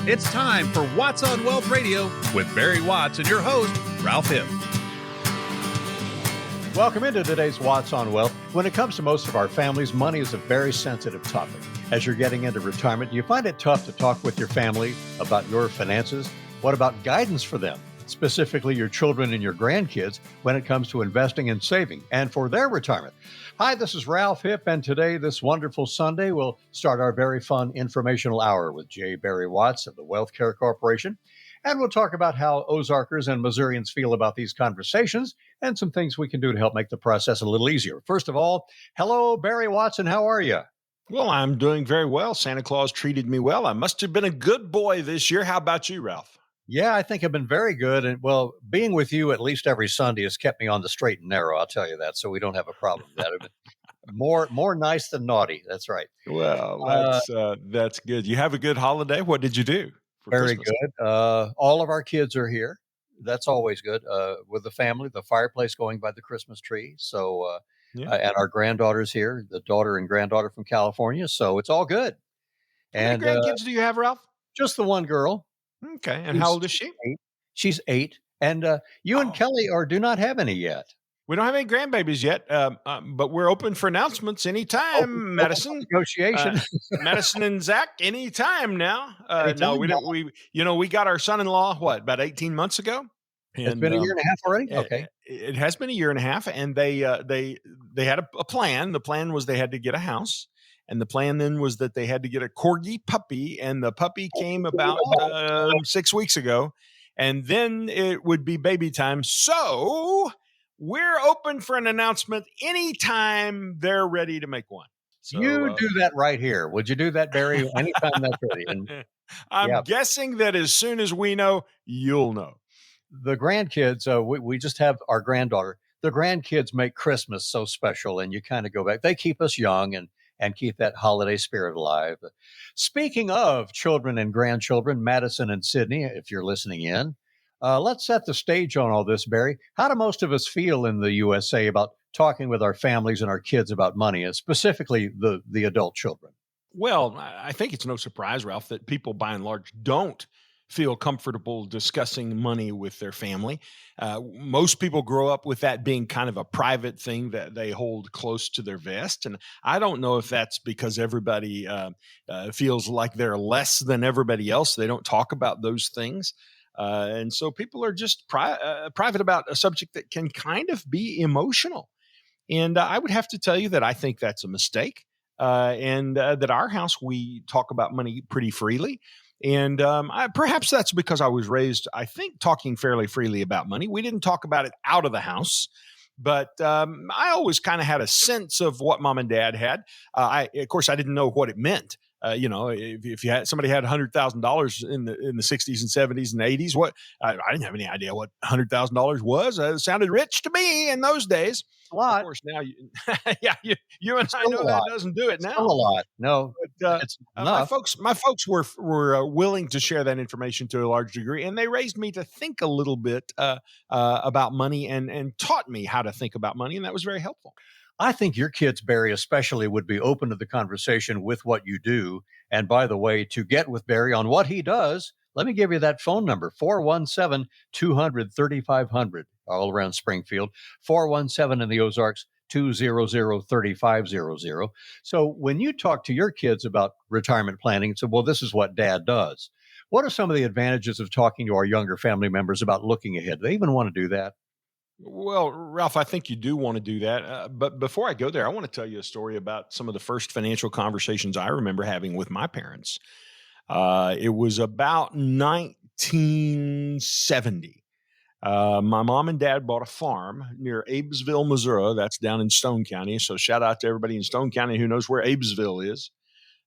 It's time for Watts on Wealth Radio with Barry Watts and your host, Ralph Hibb. Welcome into today's Watts on Wealth. When it comes to most of our families, money is a very sensitive topic. As you're getting into retirement, do you find it tough to talk with your family about your finances? What about guidance for them, specifically your children and your grandkids, when it comes to investing and saving and for their retirement? Hi, this is Ralph Hibb, and today, this wonderful Sunday, we'll start our very fun informational hour with J. Barry Watts of the Wealth Care Corporation. And we'll talk about how Ozarkers and Missourians feel about these conversations and some things we can do to help make the process a little easier. First of all, hello, Barry Watson. How are you? Well, I'm doing very well. Santa Claus treated me well. I must have been a good boy this year. How about you, Ralph? Yeah, I think I've been very good. And well, being with you at least every Sunday has kept me on the straight and narrow. I'll tell you that. So we don't have a problem with that. More nice than naughty. That's right. Well, that's good. You have a good holiday. What did you do for Very Christmas? good. All of our kids are here. That's always good. With the family, the fireplace going by the Christmas tree. So, and our granddaughter's here, the daughter and granddaughter from California. So it's all good. How many grandkids do you have, Ralph? Just the one girl. Okay. And how old is she? 8. She's 8. And you and Kelly do not have any yet. We don't have any grandbabies yet, but we're open for announcements anytime, Madison. Negotiation. Madison and Zach, anytime now. No, we don't. We got our son-in-law, about 18 months ago? It's been a year and a half already? Okay. It has been a year and a half, and they had a plan. The plan was they had to get a house. And the plan then was that they had to get a corgi puppy, and the puppy came about 6 weeks ago, and then it would be baby time. So we're open for an announcement anytime they're ready to make one. So, you do that right here. Would you do that, Barry? Anytime that's ready. And, I'm guessing that as soon as we know, you'll know. The grandkids, we just have our granddaughter. The grandkids make Christmas so special, and you kind of go back. They keep us young and keep that holiday spirit alive. Speaking of children and grandchildren, Madison and Sydney, if you're listening in, let's set the stage on all this, Barry. How do most of us feel in the USA about talking with our families and our kids about money, and specifically the adult children? Well, I think it's no surprise, Ralph, that people by and large don't feel comfortable discussing money with their family. Most people grow up with that being kind of a private thing that they hold close to their vest. And I don't know if that's because everybody feels like they're less than everybody else. They don't talk about those things. And so people are just private about a subject that can kind of be emotional. And I would have to tell you that I think that's a mistake. And that our house, we talk about money pretty freely. And perhaps that's because I was raised, I think, talking fairly freely about money. We didn't talk about it out of the house, but I always kind of had a sense of what mom and dad had. Of course, I didn't know what it meant. If you had somebody had $100,000 in the 60s and 70s and 80s, I didn't have any idea what $100,000 was. It sounded rich to me in those days. A lot. Of course, now you and I know that doesn't do it now. Still a lot. No, but it's my folks were willing to share that information to a large degree, and they raised me to think a little bit about money and taught me how to think about money, and that was very helpful. I think your kids, Barry, especially would be open to the conversation with what you do. And by the way, to get with Barry on what he does, let me give you that phone number, 417-200-3500, all around Springfield, 417 in the Ozarks, 200-3500. So when you talk to your kids about retirement planning, so, well, this is what Dad does. What are some of the advantages of talking to our younger family members about looking ahead? Do they even want to do that? Well, Ralph, I think you do want to do that. But before I go there, I want to tell you a story about some of the first financial conversations I remember having with my parents. It was about 1970. My mom and dad bought a farm near Abbeville, Missouri. That's down in Stone County. So shout out to everybody in Stone County who knows where Abbeville is.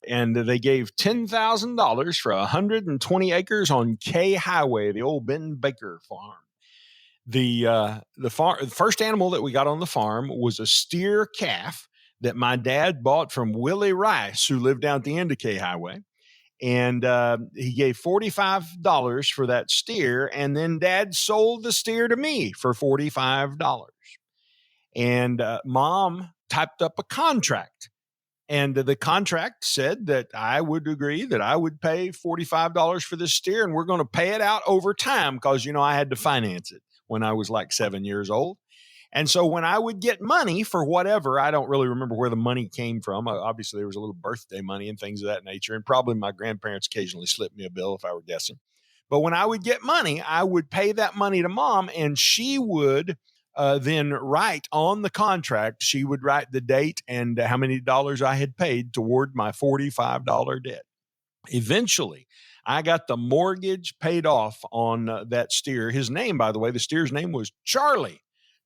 And they gave $10,000 for 120 acres on K Highway, the old Benton Baker farm. The first animal that we got on the farm was a steer calf that my dad bought from Willie Rice, who lived down at the end of K Highway. And he gave $45 for that steer. And then Dad sold the steer to me for $45. And Mom typed up a contract And the contract said that I would agree that I would pay $45 for this steer, and we're going to pay it out over time because, I had to finance it when I was like 7 years old. And so when I would get money for whatever, I don't really remember where the money came from. Obviously, there was a little birthday money and things of that nature. And probably my grandparents occasionally slipped me a bill if I were guessing. But when I would get money, I would pay that money to mom, and she would then write on the contract, she would write the date and how many dollars I had paid toward my $45 debt. Eventually, I got the mortgage paid off on that steer. His name, by the way, the steer's name was Charlie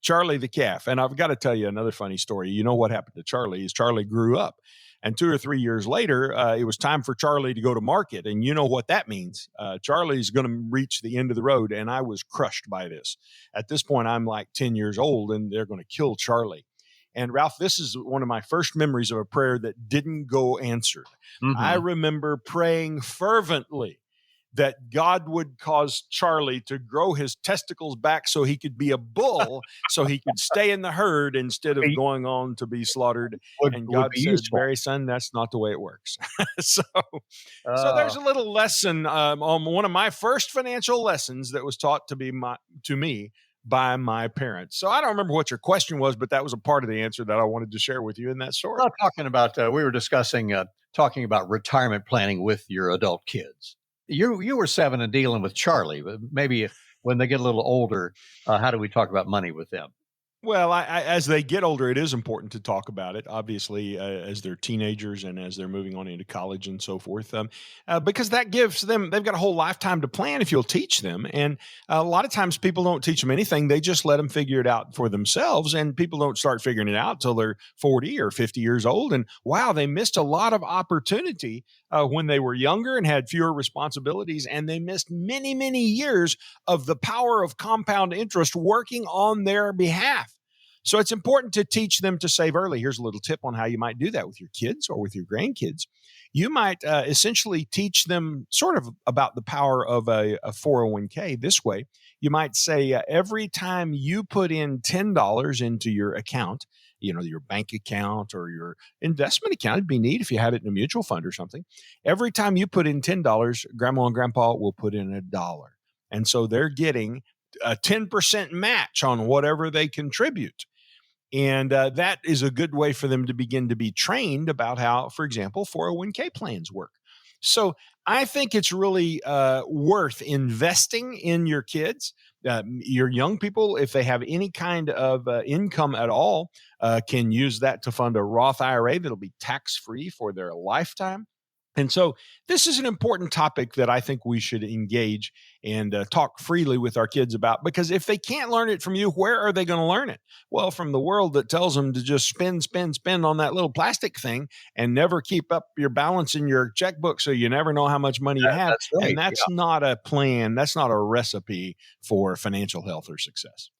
the calf. And I've got to tell you another funny story. You know what happened to Charlie is Charlie grew up. And 2 or 3 years later, it was time for Charlie to go to market. And you know what that means. Charlie's going to reach the end of the road. And I was crushed by this. At this point, I'm like 10 years old, and they're going to kill Charlie. And Ralph, this is one of my first memories of a prayer that didn't go answered. Mm-hmm. I remember praying fervently that God would cause Charlie to grow his testicles back so he could be a bull, so he could stay in the herd instead of going on to be slaughtered. And God says, Barry, son, that's not the way it works. So there's a little lesson on one of my first financial lessons that was taught to me by my parents. So I don't remember what your question was, but that was a part of the answer that I wanted to share with you in that story. Well, we were discussing talking about retirement planning with your adult kids. You were 7 and dealing with Charlie, but maybe when they get a little older, how do we talk about money with them? Well, as they get older, it is important to talk about it, obviously, as they're teenagers and as they're moving on into college and so forth, because that gives them, they've got a whole lifetime to plan if you'll teach them. And a lot of times people don't teach them anything. They just let them figure it out for themselves. And people don't start figuring it out till they're 40 or 50 years old. And wow, they missed a lot of opportunity when they were younger and had fewer responsibilities. And they missed many, many years of the power of compound interest working on their behalf. So it's important to teach them to save early. Here's a little tip on how you might do that with your kids or with your grandkids. You might essentially teach them sort of about the power of a 401k this way. You might say every time you put in $10 into your account, your bank account or your investment account, it'd be neat if you had it in a mutual fund or something. Every time you put in $10, grandma and grandpa will put in $1. And so they're getting a 10% match on whatever they contribute. And that is a good way for them to begin to be trained about how, for example, 401k plans work. So I think it's really worth investing in your kids. Your young people, if they have any kind of income at all, can use that to fund a Roth IRA that'll be tax-free for their lifetime. And so this is an important topic that I think we should engage and talk freely with our kids about, because if they can't learn it from you, where are they going to learn it? Well, from the world that tells them to just spend on that little plastic thing and never keep up your balance in your checkbook so you never know how much money you have. That's right. And that's not a plan. That's not a recipe for financial health or success.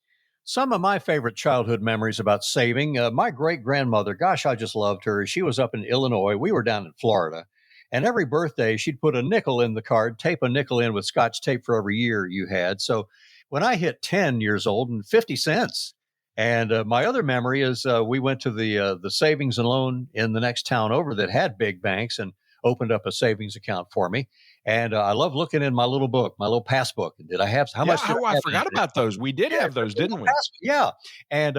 Some of my favorite childhood memories about saving, my great-grandmother, gosh, I just loved her. She was up in Illinois. We were down in Florida. And every birthday, she'd put a nickel in the card, tape a nickel in with Scotch tape for every year you had. So when I hit 10 years old, and 50 cents. And my other memory is we went to the savings and loan in the next town over that had big banks and opened up a savings account for me. And I love looking in my little book, my little passbook. Did I have how much? I forgot about those. We did have those, didn't we? Yeah. And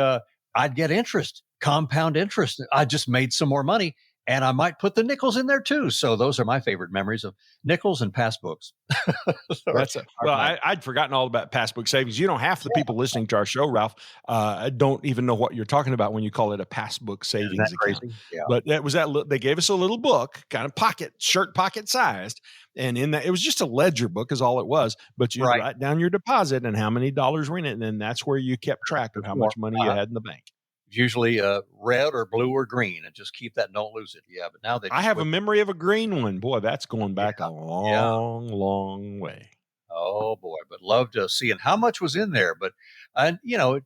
I'd get interest, compound interest. I just made some more money. And I might put the nickels in there too. So those are my favorite memories of nickels and passbooks. I'd forgotten all about passbook savings. Half the people listening to our show, Ralph, don't even know what you're talking about when you call it a passbook savings account. Yeah. But they gave us a little book, kind of shirt pocket sized. And in that, it was just a ledger book is all it was. But you write down your deposit and how many dollars were in it. And then that's where you kept track of how much money you had in the bank. Usually red or blue or green, and just keep that and don't lose it. Yeah, but now I have a memory of a green one. Boy, that's going back a long way. Oh boy, but loved seeing how much was in there. But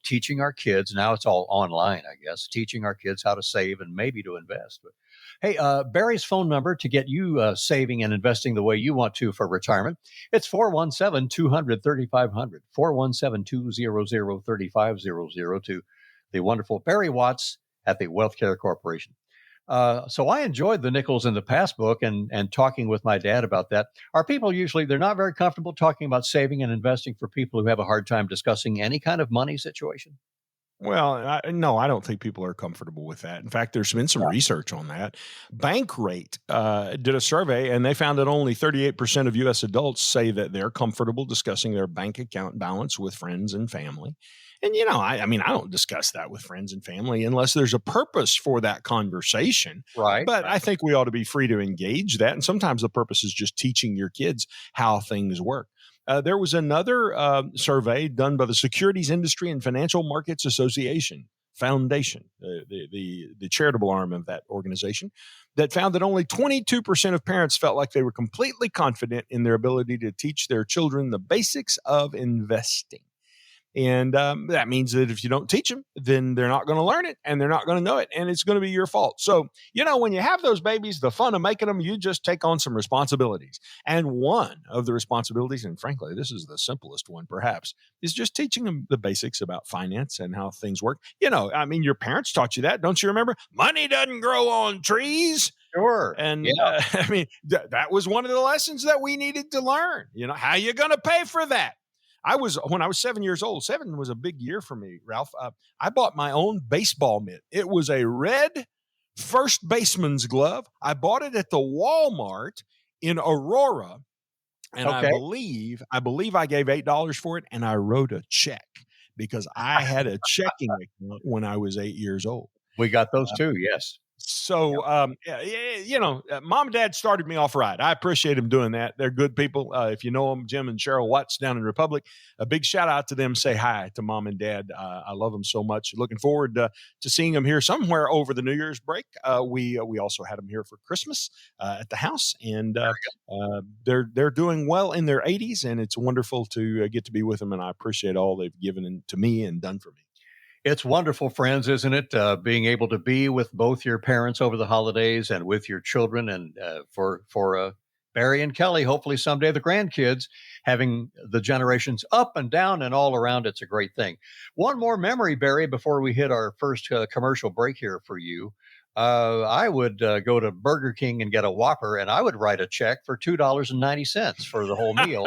teaching our kids, now it's all online, I guess, teaching our kids how to save and maybe to invest. But hey, Barry's phone number to get you saving and investing the way you want to for retirement. It's 417-200-3500, 417-200-3500 to the wonderful Barry Watts at the Wealth Care Corporation. So I enjoyed the nickels in the past book and talking with my dad about that. Are people usually, they're not very comfortable talking about saving and investing for people who have a hard time discussing any kind of money situation? Well, no, I don't think people are comfortable with that. In fact, there's been some research on that. Bankrate did a survey, and they found that only 38% of U.S. adults say that they're comfortable discussing their bank account balance with friends and family. And, I mean, I don't discuss that with friends and family unless there's a purpose for that conversation. Right. But I think we ought to be free to engage that. And sometimes the purpose is just teaching your kids how things work. There was another survey done by the Securities Industry and Financial Markets Association Foundation, the charitable arm of that organization, that found that only 22% of parents felt like they were completely confident in their ability to teach their children the basics of investing. And that means that if you don't teach them, then they're not going to learn it and they're not going to know it. And it's going to be your fault. So, when you have those babies, the fun of making them, you just take on some responsibilities. And one of the responsibilities, and frankly, this is the simplest one perhaps, is just teaching them the basics about finance and how things work. Your parents taught you that. Don't you remember? Money doesn't grow on trees. Sure. And that was one of the lessons that we needed to learn. How you going to pay for that? When I was 7 years old, 7 was a big year for me, Ralph. I bought my own baseball mitt. It was a red first baseman's glove. I bought it at the Walmart in Aurora. And I believe I gave $8 for it, and I wrote a check because I had a checking account when I was 8 years old. We got those too, yes. So, Mom and Dad started me off right. I appreciate them doing that. They're good people. If you know them, Jim and Cheryl Watts down in Republic, a big shout out to them. Say hi to Mom and Dad. I love them so much. Looking forward to seeing them here somewhere over the New Year's break. We also had them here for Christmas at the house, and they're doing well in their 80s, and it's wonderful to get to be with them. And I appreciate all they've given to me and done for me. It's wonderful, friends, isn't it? Being able to be with both your parents over the holidays and with your children, and for Barry and Kelly, hopefully someday the grandkids, having the generations up and down and all around. It's a great thing. One more memory, Barry, before we hit our first commercial break here for you. I would go to Burger King and get a Whopper, and I would write a check for $2.90 for the whole meal.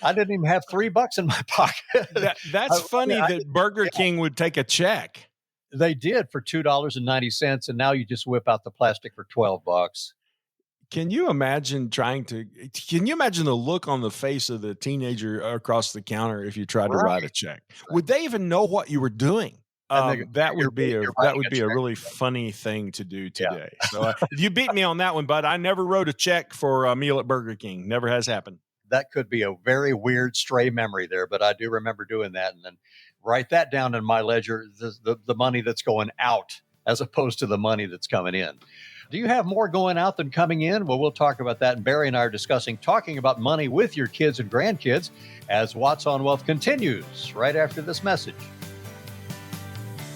I didn't even have $3 in my pocket. That's funny that Burger King would take a check. They did for $2.90, and now you just whip out the plastic for $12. Can you imagine the look on the face of the teenager across the counter if you tried to write a check? Would they even know what you were doing? That would be a really funny thing to do today. Yeah. So you beat me on that one, bud. I never wrote a check for a meal at Burger King. Never has happened. That could be a very weird stray memory there, but I do remember doing that, and then write that down in my ledger, the money that's going out as opposed to the money that's coming in. Do you have more going out than coming in? Well, we'll talk about that. And Barry and I are talking about money with your kids and grandkids as Watts on Wealth continues right after this message.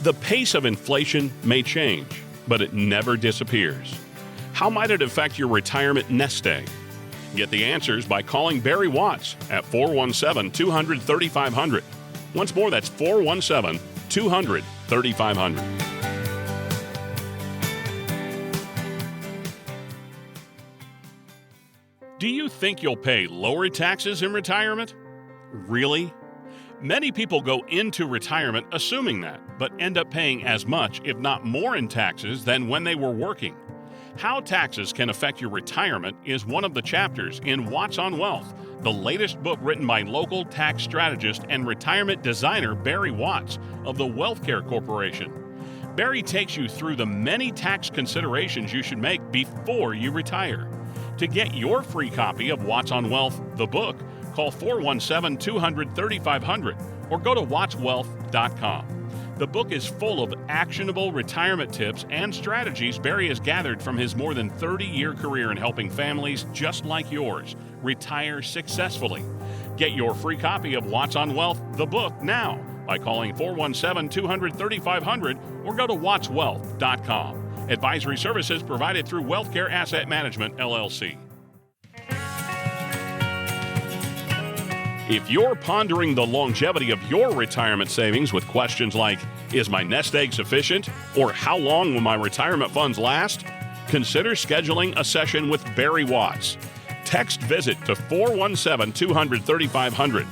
The pace of inflation may change, but it never disappears. How might it affect your retirement nest egg? Get the answers by calling Barry Watts at 417-200-3500. Once more, that's 417-200-3500. Do you think you'll pay lower taxes in retirement? Really? Many people go into retirement assuming that, but end up paying as much, if not more, in taxes than when they were working. How taxes can affect your retirement is one of the chapters in Watts on Wealth, the latest book written by local tax strategist and retirement designer Barry Watts of the Wealthcare Corporation. Barry takes you through the many tax considerations you should make before you retire. To get your free copy of Watts on Wealth, the book, call 417-200-3500 or go to wattswealth.com. The book is full of actionable retirement tips and strategies Barry has gathered from his more than 30-year career in helping families just like yours retire successfully. Get your free copy of Watts on Wealth, the book, now by calling 417-200-3500 or go to wattswealth.com. Advisory services provided through Wealthcare Asset Management, LLC. If you're pondering the longevity of your retirement savings with questions like, Is my nest egg sufficient? Or how long will my retirement funds last? Consider scheduling a session with Barry Watts. Text VISIT to 417-200-3500.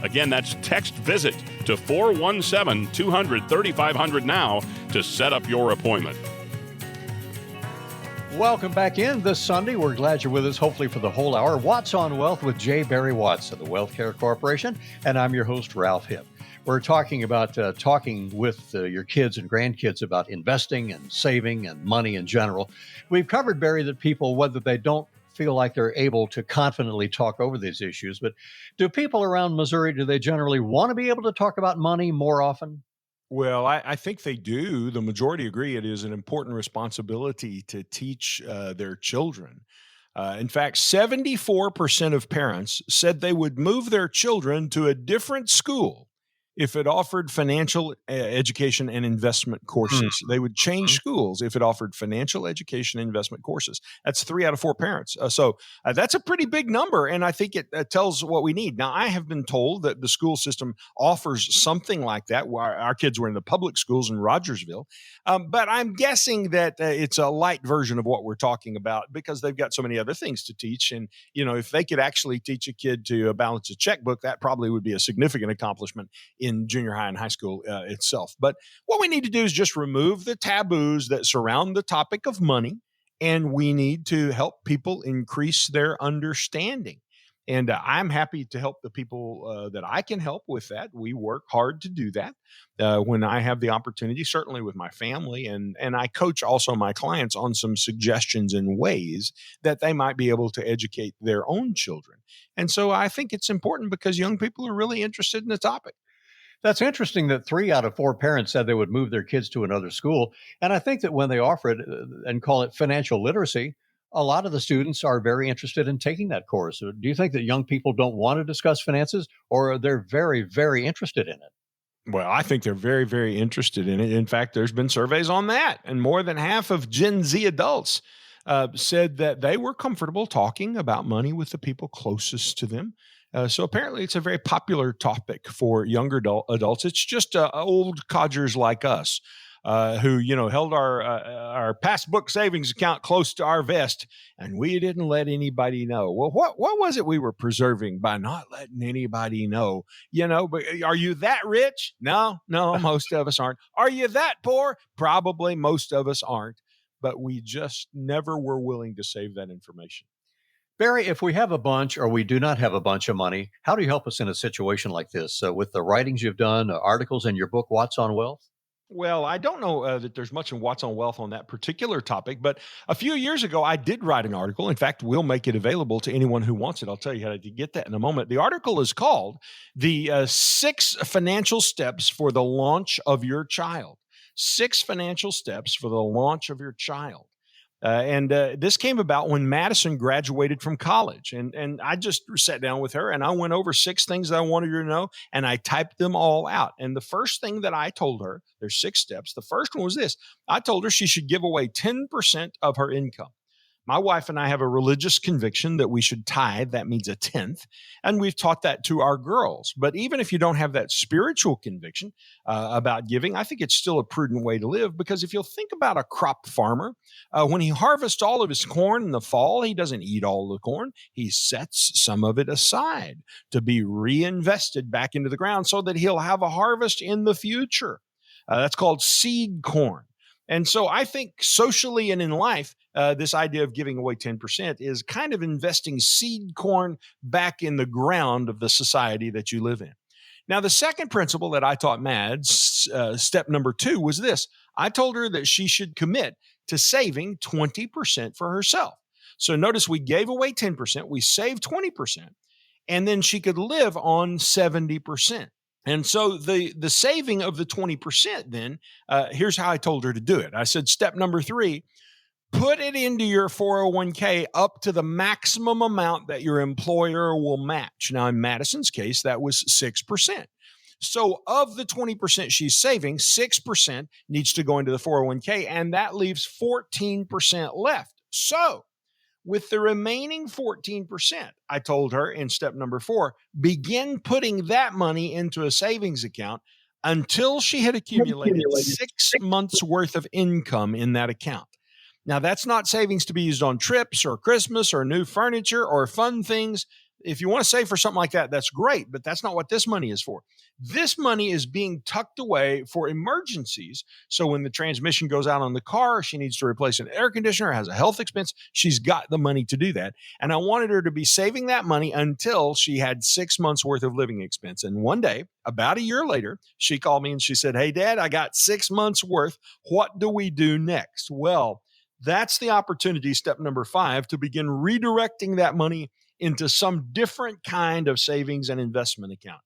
Again, that's text VISIT to 417-200-3500 now to set up your appointment. Welcome back in this Sunday. We're glad you're with us, hopefully for the whole hour. Watts on Wealth with J. Barry Watts of the Wealth Care Corporation, and I'm your host, Ralph Hibb. We're talking about talking with your kids and grandkids about investing and saving and money in general. We've covered, Barry, that people, whether they don't feel like they're able to confidently talk over these issues, but do people around Missouri, do they generally want to be able to talk about money more often? Well, I think they do. The majority agree it is an important responsibility to teach their children. In fact, 74% of parents said they would move their children to a different school if it offered financial education and investment courses. They would change schools if it offered financial education and investment courses. That's 3 out of 4 parents. So that's a pretty big number, and I think it tells what we need. Now, I have been told that the school system offers something like that. Our kids were in the public schools in Rogersville, but I'm guessing that it's a light version of what we're talking about because they've got so many other things to teach. And, if they could actually teach a kid to balance a checkbook, that probably would be a significant accomplishment in junior high and high school itself. But what we need to do is just remove the taboos that surround the topic of money, and we need to help people increase their understanding. And I'm happy to help the people that I can help with that. We work hard to do that when I have the opportunity, certainly with my family. And I coach also my clients on some suggestions and ways that they might be able to educate their own children. And so I think it's important because young people are really interested in the topic. That's interesting that 3 out of 4 parents said they would move their kids to another school. And I think that when they offer it and call it financial literacy, a lot of the students are very interested in taking that course. Do you think that young people don't want to discuss finances, or they're very, very interested in it? Well, I think they're very, very interested in it. In fact, there's been surveys on that. And more than half of Gen Z adults said that they were comfortable talking about money with the people closest to them. So apparently it's a very popular topic for younger adults. It's just old codgers like us who, held our passbook savings account close to our vest, and we didn't let anybody know. Well, what was it we were preserving by not letting anybody know? But are you that rich? No, most of us aren't. Are you that poor? Probably most of us aren't, but we just never were willing to save that information. Barry, if we have a bunch or we do not have a bunch of money, how do you help us in a situation like this? With the writings you've done, articles in your book, Watts on Wealth? Well, I don't know that there's much in Watts on Wealth on that particular topic, but a few years ago, I did write an article. In fact, we'll make it available to anyone who wants it. I'll tell you how to get that in a moment. The article is called The 6 Financial Steps for the Launch of Your Child. 6 financial steps for the launch of your child. And this came about when Madison graduated from college. And I just sat down with her and I went over 6 things that I wanted her to know, and I typed them all out. And the first thing that I told her, there's 6 steps. The first one was this. I told her she should give away 10% of her income. My wife and I have a religious conviction that we should tithe. That means a 10th. And we've taught that to our girls. But even if you don't have that spiritual conviction about giving, I think it's still a prudent way to live, because if you'll think about a crop farmer, when he harvests all of his corn in the fall, he doesn't eat all the corn. He sets some of it aside to be reinvested back into the ground so that he'll have a harvest in the future. That's called seed corn. And so I think socially and in life, this idea of giving away 10% is kind of investing seed corn back in the ground of the society that you live in. Now, the second principle that I taught Mads, step number 2, was this. I told her that she should commit to saving 20% for herself. So notice we gave away 10%, we saved 20%, and then she could live on 70%. And so the saving of the 20% then, here's how I told her to do it. I said, step number 3, put it into your 401k up to the maximum amount that your employer will match. Now, in Madison's case, that was 6%. So of the 20% she's saving, 6% needs to go into the 401k, and that leaves 14% left. So with the remaining 14%, I told her in step number 4, begin putting that money into a savings account until she had accumulated 6 months worth of income in that account. Now, that's not savings to be used on trips or Christmas or new furniture or fun things. If you want to save for something like that, that's great, but that's not what this money is for. This money is being tucked away for emergencies. So when the transmission goes out on the car, she needs to replace an air conditioner, has a health expense, she's got the money to do that. And I wanted her to be saving that money until she had 6 months worth of living expense. And one day, about a year later, she called me and she said, "Hey, Dad, I got 6 months worth. What do we do next?" Well, that's the opportunity, step number 5, to begin redirecting that money into some different kind of savings and investment account.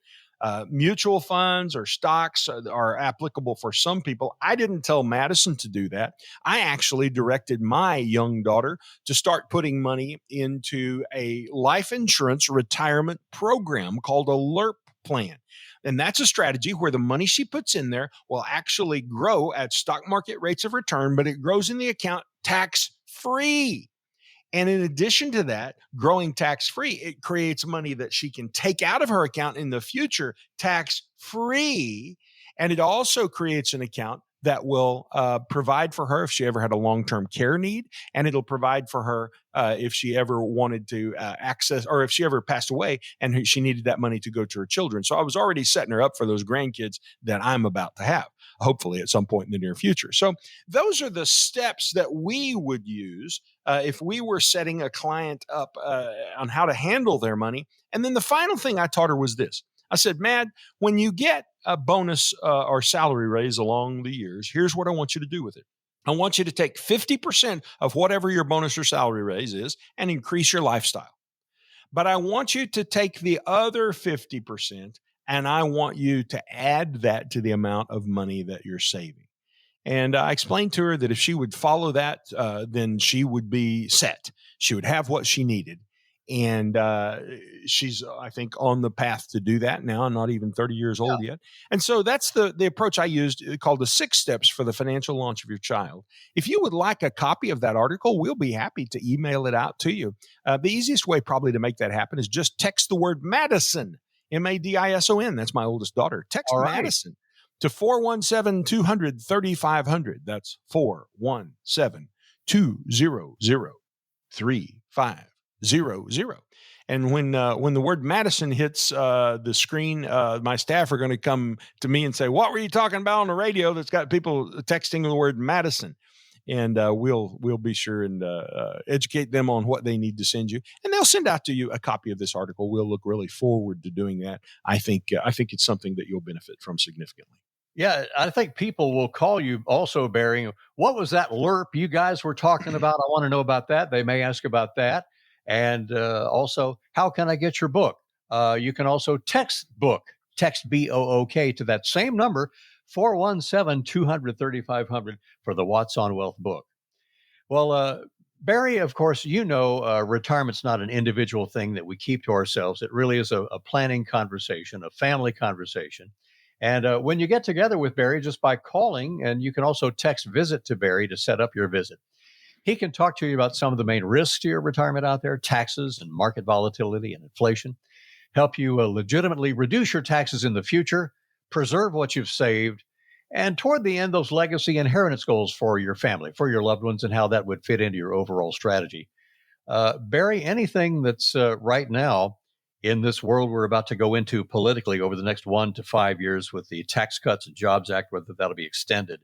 Mutual funds or stocks are applicable for some people. I didn't tell Madison to do that. I actually directed my young daughter to start putting money into a life insurance retirement program called a LERP plan. And that's a strategy where the money she puts in there will actually grow at stock market rates of return, but it grows in the account tax-free. And in addition to that, growing tax-free, it creates money that she can take out of her account in the future tax-free. And it also creates an account that will provide for her if she ever had a long-term care need. And it'll provide for her if she ever wanted to access, or if she ever passed away and she needed that money to go to her children. So I was already setting her up for those grandkids that I'm about to have, hopefully at some point in the near future. So those are the steps that we would use if we were setting a client up on how to handle their money. And then the final thing I taught her was this. I said, "Mad, when you get a bonus or salary raise along the years, here's what I want you to do with it. I want you to take 50% of whatever your bonus or salary raise is and increase your lifestyle. But I want you to take the other 50% and I want you to add that to the amount of money that you're saving." And I explained to her that if she would follow that, then she would be set. She would have what she needed. And she's, I think, on the path to do that now. I'm not even 30 years old yet. And so that's the approach I used, called the 6 steps for the financial launch of your child. If you would like a copy of that article, we'll be happy to email it out to you. The easiest way probably to make that happen is just text the word Madison, Madison. That's my oldest daughter. Text Madison to 417-200-3500. That's 417-200-3500. And when the word Madison hits the screen, my staff are going to come to me and say, "What were you talking about on the radio that's got people texting the word Madison?" And we'll be sure and educate them on what they need to send you, and they'll send out to you a copy of this article. We'll look really forward to doing that. I think it's something that you'll benefit from significantly. Yeah, I think people will call you also, Barry. What was that LERP you guys were talking about? I want to know about that. They may ask about that. And also, how can I get your book? You can also text BOOK, text BOOK to that same number, 417-200-3500 for the Watts on Wealth book. Well, Barry, of course, retirement's not an individual thing that we keep to ourselves. It really is a planning conversation, a family conversation. And when you get together with Barry, just by calling, and you can also text visit to Barry to set up your visit. He can talk to you about some of the main risks to your retirement out there, taxes and market volatility and inflation, help you legitimately reduce your taxes in the future, preserve what you've saved, and toward the end, those legacy inheritance goals for your family, for your loved ones, and how that would fit into your overall strategy. Barry, anything that's right now in this world we're about to go into politically over the next 1 to 5 years with the Tax Cuts and Jobs Act, whether that'll be extended,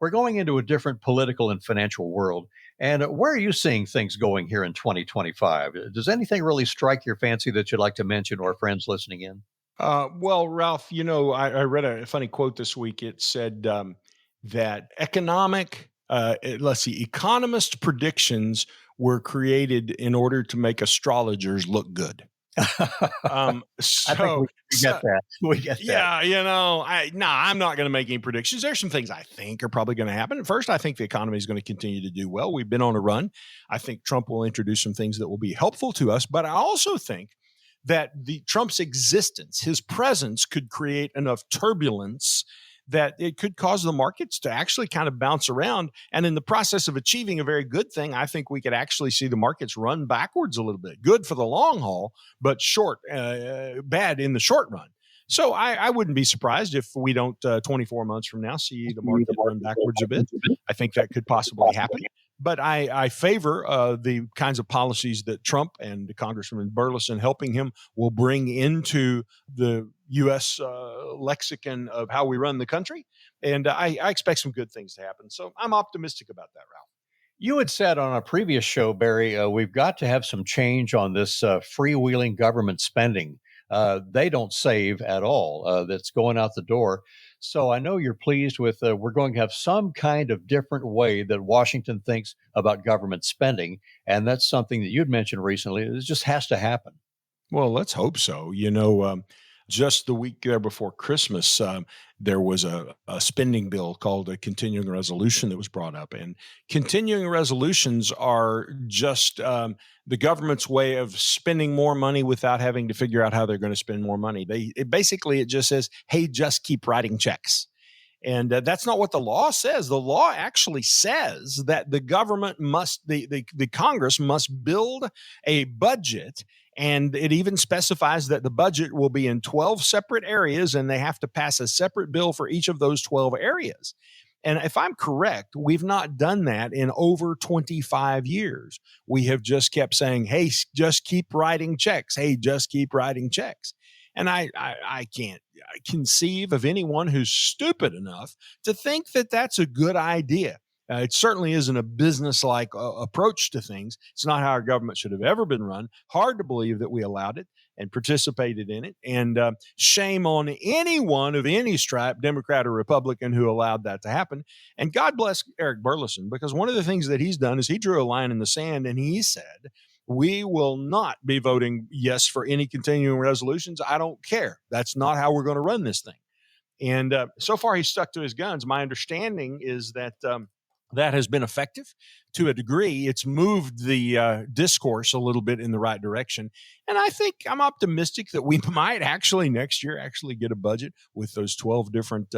we're going into a different political and financial world. And where are you seeing things going here in 2025? Does anything really strike your fancy that you'd like to mention or friends listening in? Well, Ralph, I read a funny quote this week. It said that economist predictions were created in order to make astrologers look good. I think we get that. We get that. I'm not going to make any predictions. There's some things I think are probably going to happen. At first, I think the economy is going to continue to do well. We've been on a run. I think Trump will introduce some things that will be helpful to us, but I also think that Trump's existence, his presence, could create enough turbulence that it could cause the markets to actually kind of bounce around. And in the process of achieving a very good thing, I think we could actually see the markets run backwards a little bit. Good for the long haul, but bad in the short run. So I wouldn't be surprised if we don't 24 months from now see the market run backwards a bit. I think that could possibly happen. But I favor the kinds of policies that Trump and Congressman Burleson helping him will bring into the U.S. Lexicon of how we run the country. And I expect some good things to happen. So I'm optimistic about that, Ralph. You had said on a previous show, Barry, we've got to have some change on this freewheeling government spending. They don't save at all. That's going out the door. So I know you're pleased with we're going to have some kind of different way that Washington thinks about government spending. And that's something that you'd mentioned recently. It just has to happen. Well, let's hope so. Just the week there before Christmas, there was a spending bill called a continuing resolution that was brought up. And continuing resolutions are just the government's way of spending more money without having to figure out how they're going to spend more money. It just says, hey, just keep writing checks. And that's not what the law says. The law actually says that the government the Congress must build a budget. And it even specifies that the budget will be in 12 separate areas, and they have to pass a separate bill for each of those 12 areas. And if I'm correct, we've not done that in over 25 years. We have just kept saying, hey, just keep writing checks. Hey, just keep writing checks. And I can't conceive of anyone who's stupid enough to think that that's a good idea. It certainly isn't a business-like approach to things. It's not how our government should have ever been run. Hard to believe that we allowed it and participated in it. And shame on anyone of any stripe, Democrat or Republican, who allowed that to happen. And God bless Eric Burleson, because one of the things that he's done is he drew a line in the sand and he said, we will not be voting yes for any continuing resolutions. I don't care. That's not how we're going to run this thing. And so far, he's stuck to his guns. My understanding is that that has been effective to a degree. It's moved the discourse a little bit in the right direction. And I think I'm optimistic that we might actually next year actually get a budget with those 12 different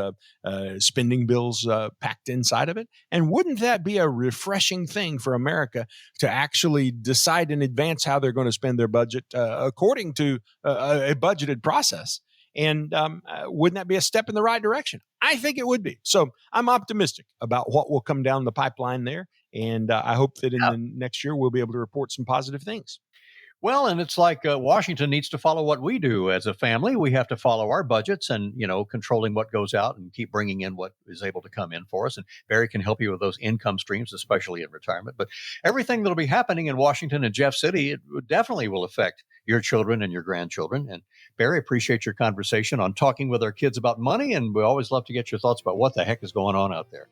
spending bills packed inside of it. And wouldn't that be a refreshing thing for America to actually decide in advance how they're going to spend their budget according to a budgeted process? And wouldn't that be a step in the right direction? I think it would be. So I'm optimistic about what will come down the pipeline there. And I hope that in the next year, we'll be able to report some positive things. Well, and it's like Washington needs to follow what we do as a family. We have to follow our budgets and, controlling what goes out and keep bringing in what is able to come in for us. And Barry can help you with those income streams, especially in retirement. But everything that'll be happening in Washington and Jeff City, it definitely will affect your children and your grandchildren. And Barry, appreciate your conversation on talking with our kids about money. And we always love to get your thoughts about what the heck is going on out there.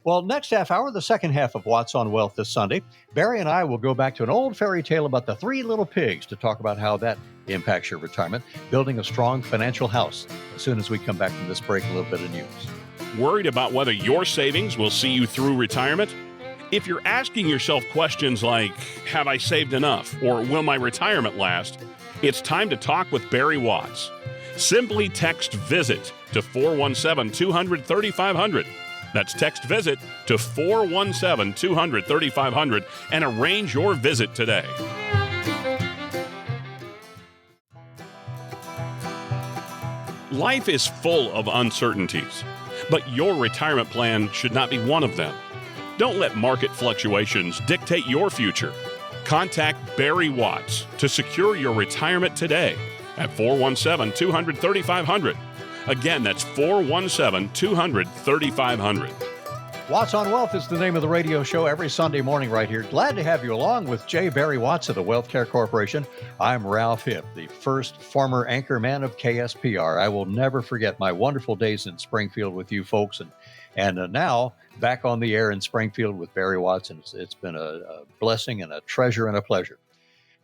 Well, next half hour, the second half of Watts on Wealth this Sunday, Barry and I will go back to an old fairy tale about the three little pigs to talk about how that impacts your retirement, building a strong financial house. As soon as we come back from this break, a little bit of news. Worried about whether your savings will see you through retirement? If you're asking yourself questions like, have I saved enough? Or will my retirement last? It's time to talk with Barry Watts. Simply text VISIT to 417-200-3500. That's text VISIT to 417-200-3500 and arrange your visit today. Life is full of uncertainties, but your retirement plan should not be one of them. Don't let market fluctuations dictate your future. Contact Barry Watts to secure your retirement today at 417-200-3500. Again, that's 417-200-3500. Watts on Wealth is the name of the radio show every Sunday morning right here. Glad to have you along with J. Barry Watts of the Wealth Care Corporation. I'm Ralph Hibb, the first former anchor man of KSPR. I will never forget my wonderful days in Springfield with you folks, and now back on the air in Springfield with Barry Watts, and it's been a blessing and a treasure and a pleasure.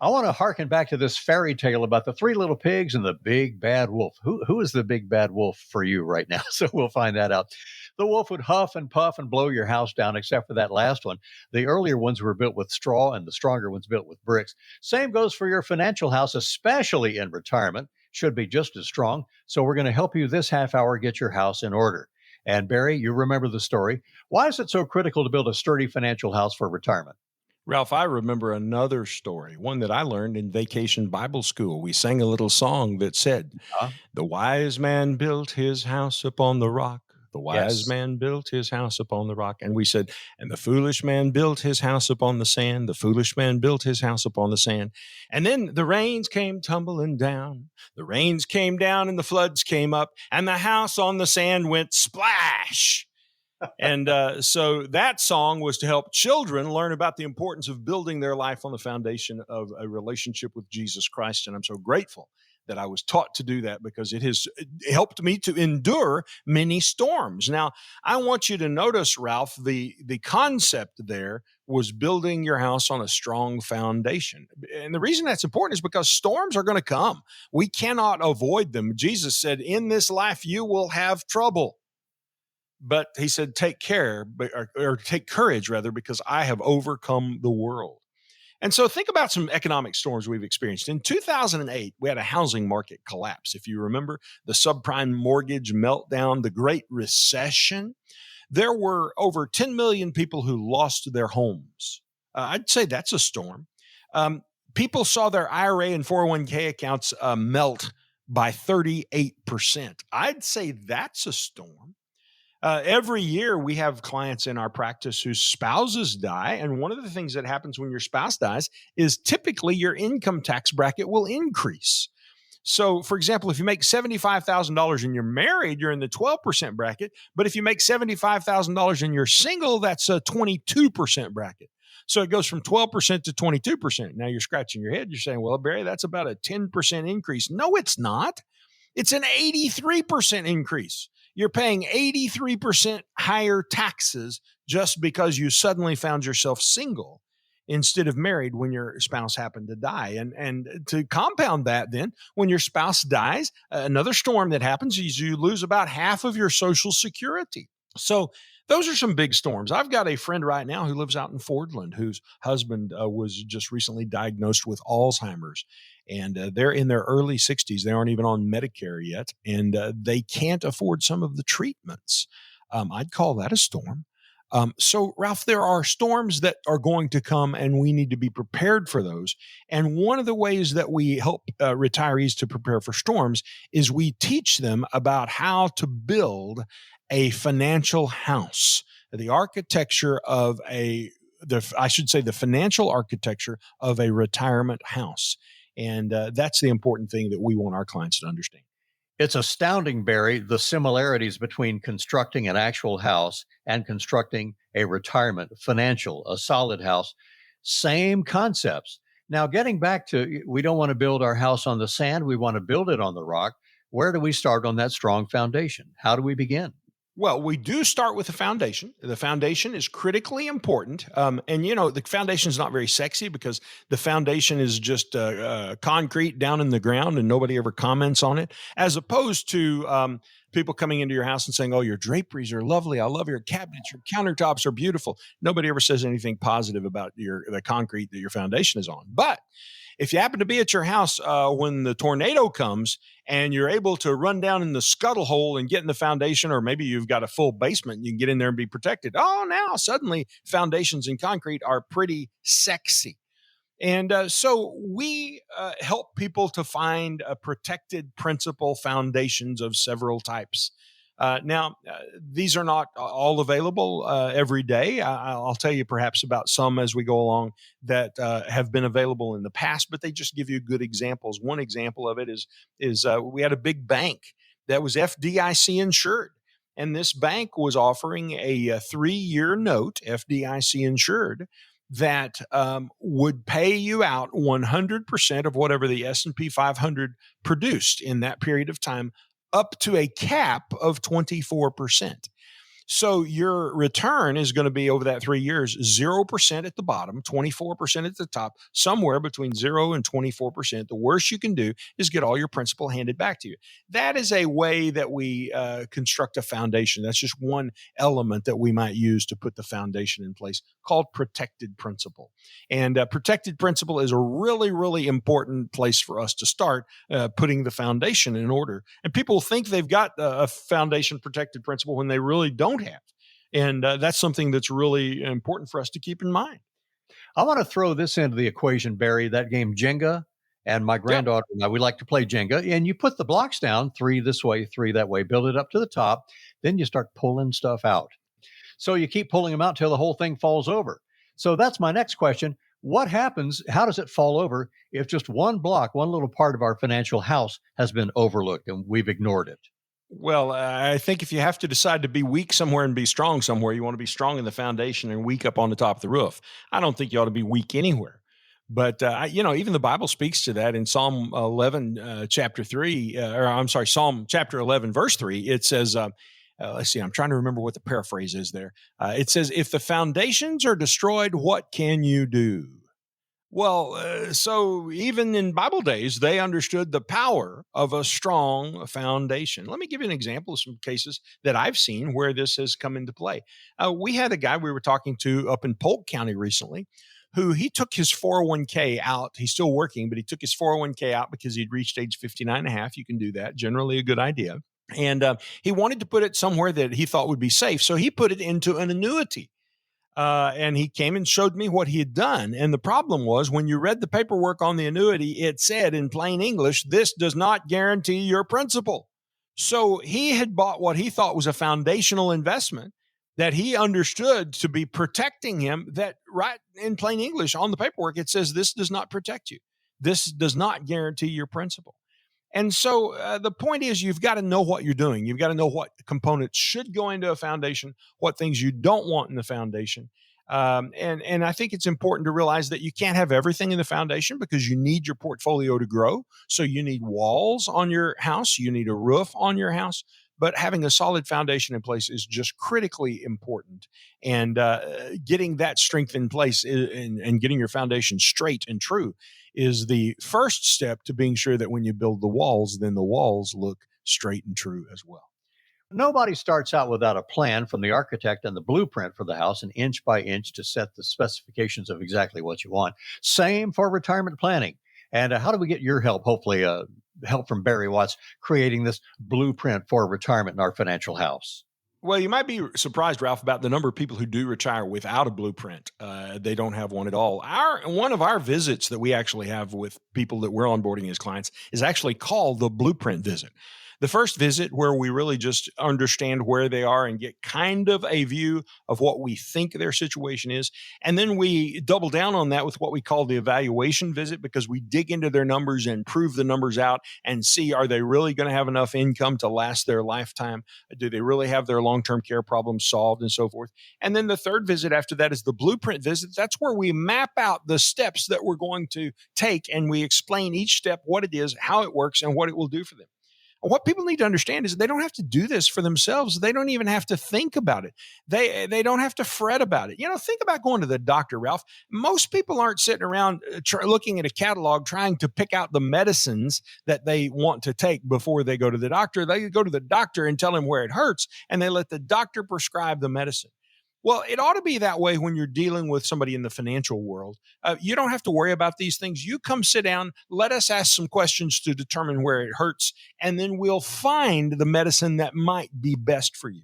I want to hearken back to this fairy tale about the three little pigs and the big bad wolf. Who is the big bad wolf for you right now? So we'll find that out. The wolf would huff and puff and blow your house down, except for that last one. The earlier ones were built with straw and the stronger ones built with bricks. Same goes for your financial house, especially in retirement. Should be just as strong. So we're going to help you this half hour get your house in order. And Barry, you remember the story. Why is it so critical to build a sturdy financial house for retirement? Ralph, I remember another story, one that I learned in vacation Bible school. We sang a little song that said, Huh? "The wise man built his house upon the rock. The wise Yes. man built his house upon the rock." And we said, "And the foolish man built his house upon the sand. The foolish man built his house upon the sand. And then the rains came tumbling down. The rains came down and the floods came up, and the house on the sand went splash." And so that song was to help children learn about the importance of building their life on the foundation of a relationship with Jesus Christ. And I'm so grateful that I was taught to do that, because it has helped me to endure many storms. Now, I want you to notice, Ralph, the concept there was building your house on a strong foundation. And the reason that's important is because storms are going to come. We cannot avoid them. Jesus said, "In this life, you will have trouble." But he said, "Take care, or take courage, rather, because I have overcome the world." And so think about some economic storms we've experienced. In 2008, we had a housing market collapse. If you remember, the subprime mortgage meltdown, the Great Recession, there were over 10 million people who lost their homes. I'd say that's a storm. People saw their IRA and 401k accounts melt by 38%. I'd say that's a storm. Every year we have clients in our practice whose spouses die. And one of the things that happens when your spouse dies is typically your income tax bracket will increase. So, for example, if you make $75,000 and you're married, you're in the 12% bracket. But if you make $75,000 and you're single, that's a 22% bracket. So it goes from 12% to 22%. Now you're scratching your head. You're saying, "Well, Barry, that's about a 10% increase." No, it's not. It's an 83% increase. You're paying 83% higher taxes just because you suddenly found yourself single instead of married when your spouse happened to die. And to compound that, then, when your spouse dies, another storm that happens is you lose about half of your Social Security. So those are some big storms. I've got a friend right now who lives out in Fordland whose husband was just recently diagnosed with Alzheimer's. And they're in their early 60s. They aren't even on Medicare yet. And they can't afford some of the treatments. I'd call that a storm. So, Ralph, there are storms that are going to come, and we need to be prepared for those. And one of the ways that we help retirees to prepare for storms is we teach them about how to build a financial house, the architecture of the financial architecture of a retirement house. And that's the important thing that we want our clients to understand. It's astounding, Barry, the similarities between constructing an actual house and constructing a retirement a solid house. Same concepts. Now, getting back to, we don't want to build our house on the sand. We want to build it on the rock. Where do we start on that strong foundation? How do we begin? Well, we do start with the foundation. The foundation is critically important. And, the foundation is not very sexy because the foundation is just concrete down in the ground and nobody ever comments on it, as opposed to people coming into your house and saying, "Oh, your draperies are lovely. I love your cabinets. Your countertops are beautiful." Nobody ever says anything positive about the concrete that your foundation is on. But if you happen to be at your house when the tornado comes and you're able to run down in the scuttle hole and get in the foundation, or maybe you've got a full basement and you can get in there and be protected. Oh, now suddenly foundations in concrete are pretty sexy. And so we help people to find protected principal foundations of several types. Now, these are not all available every day. I'll tell you perhaps about some as we go along that have been available in the past, but they just give you good examples. One example of it is we had a big bank that was FDIC insured. And this bank was offering a 3-year note, FDIC insured, that would pay you out 100% of whatever the S&P 500 produced in that period of time, up to a cap of 24%. So your return is going to be over that 3 years, 0% at the bottom, 24% at the top, somewhere between 0 and 24%. The worst you can do is get all your principal handed back to you. That is a way that we construct a foundation. That's just one element that we might use to put the foundation in place, called protected principal. And protected principal is a really, really important place for us to start putting the foundation in order. And people think they've got a foundation protected principal when they really don't have. And that's something that's really important for us to keep in mind. I want to throw this into the equation, Barry, that game Jenga. And my granddaughter and I, we like to play Jenga. And you put the blocks down, 3 this way, 3 that way, build it up to the top. Then you start pulling stuff out. So you keep pulling them out till the whole thing falls over. So that's my next question. What happens? How does it fall over if just one block, one little part of our financial house has been overlooked and we've ignored it? Well, I think if you have to decide to be weak somewhere and be strong somewhere, you want to be strong in the foundation and weak up on the top of the roof. I don't think you ought to be weak anywhere. But, even the Bible speaks to that in Psalm 11, chapter 3, Psalm chapter 11, verse 3. It says, let's see, I'm trying to remember what the paraphrase is there. It says, if the foundations are destroyed, what can you do? Well, so even in Bible days, they understood the power of a strong foundation. Let me give you an example of some cases that I've seen where this has come into play. We had a guy we were talking to up in Polk County recently who he took his 401k out. He's still working, but he took his 401k out because he'd reached age 59 and a half. You can do that. Generally a good idea. And he wanted to put it somewhere that he thought would be safe. So he put it into an annuity. And he came and showed me what he had done. And the problem was when you read the paperwork on the annuity, it said in plain English, this does not guarantee your principal. So he had bought what he thought was a foundational investment that he understood to be protecting him, that right in plain English on the paperwork, it says this does not protect you. This does not guarantee your principal. And so the point is you've got to know what you're doing. You've got to know what components should go into a foundation, what things you don't want in the foundation. And I think it's important to realize that you can't have everything in the foundation because you need your portfolio to grow. So you need walls on your house. You need a roof on your house. But having a solid foundation in place is just critically important. And getting that strength in place and getting your foundation straight and true is the first step to being sure that when you build the walls, then the walls look straight and true as well. Nobody starts out without a plan from the architect and the blueprint for the house, and inch by inch to set the specifications of exactly what you want. Same for retirement planning. And how do we get your help, hopefully help from Barry Watts, creating this blueprint for retirement in our financial house? Well, you might be surprised, Ralph, about the number of people who do retire without a blueprint. They don't have one at all. One of our visits that we actually have with people that we're onboarding as clients is actually called the blueprint visit. The first visit where we really just understand where they are and get kind of a view of what we think their situation is. And then we double down on that with what we call the evaluation visit, because we dig into their numbers and prove the numbers out and see, are they really going to have enough income to last their lifetime? Do they really have their long-term care problems solved and so forth? And then the third visit after that is the blueprint visit. That's where we map out the steps that we're going to take, and we explain each step, what it is, how it works, and what it will do for them. What people need to understand is they don't have to do this for themselves. They don't even have to think about it. They don't have to fret about it. Think about going to the doctor, Ralph. Most people aren't sitting around looking at a catalog trying to pick out the medicines that they want to take before they go to the doctor. They go to the doctor and tell him where it hurts, and they let the doctor prescribe the medicine. Well, it ought to be that way when you're dealing with somebody in the financial world. You don't have to worry about these things. You come sit down, let us ask some questions to determine where it hurts, and then we'll find the medicine that might be best for you.